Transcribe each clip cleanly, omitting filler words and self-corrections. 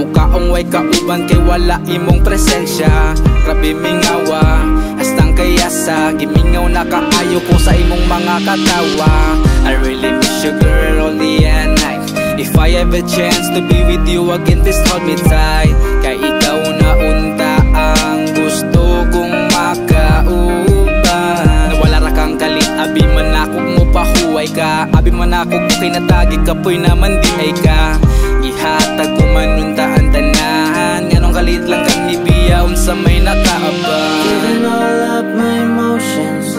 Mukaong way kauban kay wala imong presensya. Grabe mingawa, hastang kayasa. Gimingaw na kaayo ko sa imong mga katawa. I really miss you girl all the night. If I have a chance to be with you again, please hold me tight. Kay ikaw na unta ang gusto kong makauban. Nawala ra kang kalit, abi man akog mo pahuway ka. Abi man akog kinatagi kapoy naman di ay ka. Ihatag ko manunta ang tanan. Nganong kalit lang kang nibiya unsa may nakaabang. Giving all up my emotions,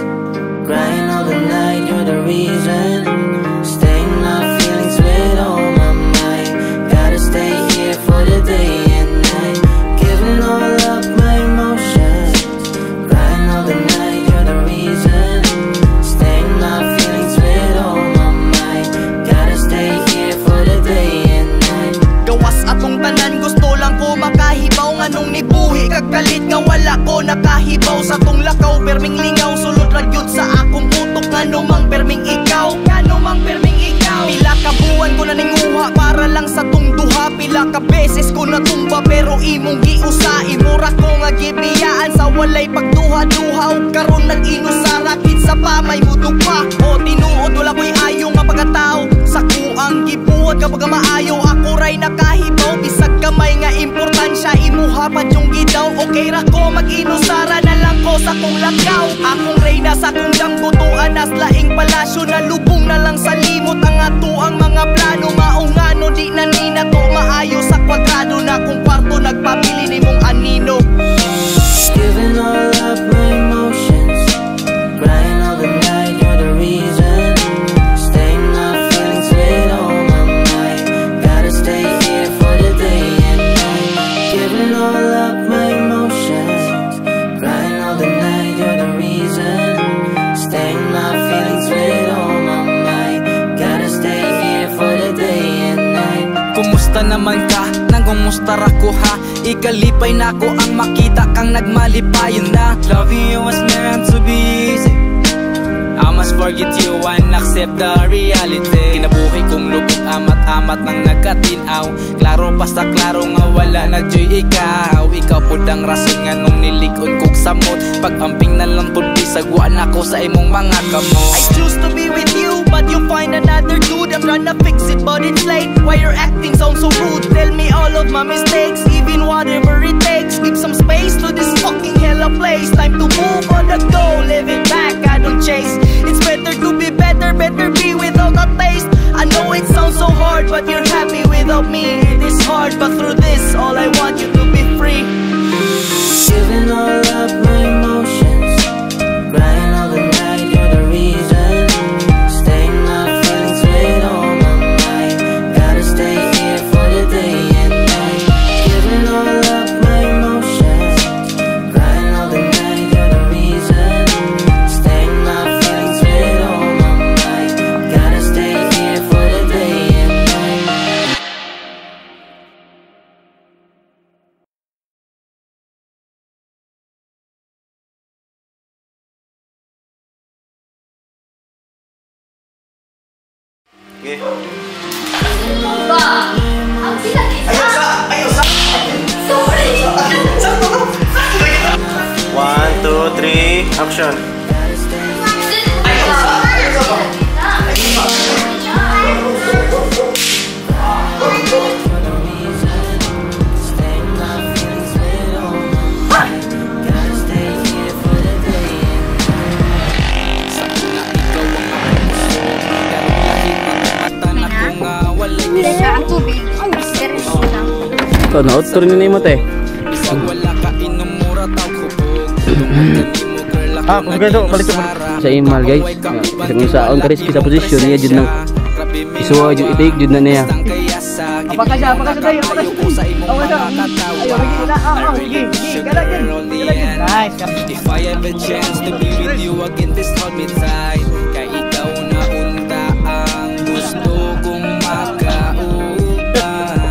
crying all the night, you're the reason. Staying my feelings with all my might. Gotta stay here for the day and night. Giving all up my emotions, crying all the night, you're the reason. Staying my feelings with all my might. Gotta stay here for the day and night. Gawas atong tanan, gusto lang ko makahibaw. Nganong nibuhi kagkalit nga wala ko nakahibaw. Sa tong lakaw perming lingaw, sulod ragyod sa akong utok. Ngano mang perming ikaw, ngano mang perming ikaw. Pila ka buwan ko na ninguha para lang sa tong duha. Pila ka beses ko natumba pero imong giusa. Imura ko nga gibiyaan sa walay pagduha-duha. O karon nag-inusa rakit sa pamay mudug pa. O tinuod wala ko'y ayaw nga pagkatao. Sa kuang gibuhat kapag maayo ako ray nakahibaw. Bisag kamay nga importansya imuha pa yung gidaw. Okay ra ko mag-inusara na lang ko sa kong lakaw. Akong reyna sa kong jambutuan nas laing palasyo. Nalubong na lang sa limot ang ato ang mga plano. Maungano di na nina to maayo sa kwadrado na kung kwarto nagpabili ni mong anino. Giving all up my emotions, crying all the night, you're the reason. Staying my feelings with all my might. Gotta stay here for the day and night. Giving all up my emotions, crying all the night, you're the reason. Staying my feelings with all my might. Gotta stay here for the day and night. Kumusta naman ka? Nangumusta ra ko ha? Ikalipay na ko ang makita kang nagmalipayon na. Loving you was meant to be easy. I must forget you and accept the reality. Kinabuhi kong lubog amat-amat nang nagkatinaw. Klaro basta klaro nga wala na joy ikaw. Ikaw po ang rason nga nung nilikon kong samot. Pag-amping na lang po bisagwaan ako sa imong mga kamot. I choose to be with you, but you find another dude. I'm trying to fix it, but it's late. Why you're acting sound so rude? Tell me all of my mistakes, even whatever it takes. Give some space to this fucking hella place. Time to move on the go, live it back, I don't chase. It's better to be better, better be without a taste. I know it sounds so hard, but you're happy without me. It is hard, but through this, all I want you to be free. Giving all up my emotions, crying all the night, you're the reason. Staying my feelings with all my might. Gotta stay here for the day and night. Giving all up my emotions, crying all the night, you're the reason. Staying my feelings with all my might. Gotta stay here for the day and night. Okay. Ba, ang sila kita. Sorry. 1, 2, 3, action. Ang tubig. Seryoso lang. Ito, na-outro nyo na yung mata eh. Kung gado, balik sa Sa imal guys. Isang saon ka rin sa posisyon niya dyan ng isuwa dyan itik dyan na niya. Apakah siya tayo, apakah siya. Ayo, sige, galagin. Nice. If I have a chance to be with you again, please hold me tight. Kay ikaw na unta ang gusto kong makauban.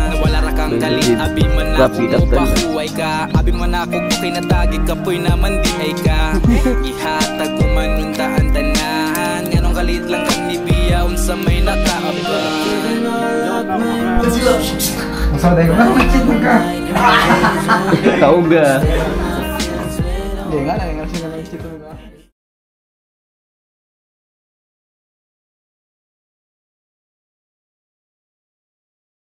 Nawala ra kang kalit, abi man ako mo pahuway ka. Abi man ako kinatagi kapoy naman di ay ka. Ihatag ko manunta ang tanan. Nganong kalit lang kang nibiya unsa may nakaabang. Saudara ko, nagchito ka. Tahu gak? Hindi nga, nagchito